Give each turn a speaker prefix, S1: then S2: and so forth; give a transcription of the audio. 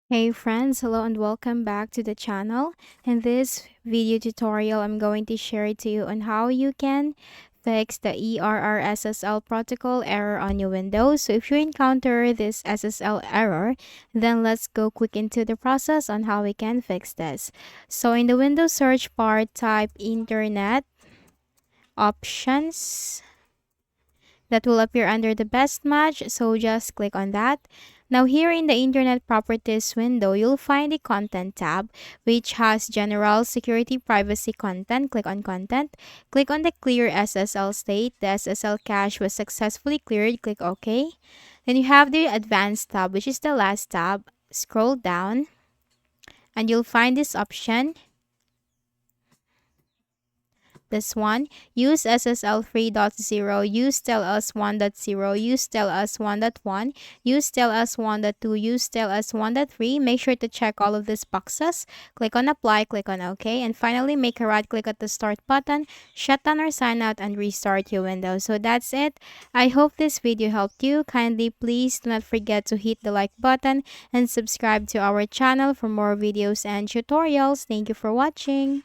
S1: Hey friends, hello and welcome back to the channel. In this video tutorial, I'm going to share to you on how you can fix the SSL protocol error on your Windows. So if you encounter this SSL error, then let's go quick into the process on how we can fix this. So in the Windows search bar, type Internet Options. That will appear under the best match, so just click on that. Now here in the Internet Properties window, you'll find the Content tab, which has General Security Privacy Content. Click on Content. Click on the Clear SSL state. The SSL cache was successfully cleared. Click OK. Then you have the Advanced tab, which is the last tab. Scroll down and you'll find this option. This one, use SSL 3.0, use TLS 1.0, use TLS 1.1, use TLS 1.2, use TLS 1.3. Make sure to check all of these boxes. Click on apply, click on OK, and finally make a right click at the start button, shut down or sign out, and restart your Windows. So that's it. I hope this video helped you. Kindly please do not forget to hit the like button and subscribe to our channel for more videos and tutorials. Thank you for watching.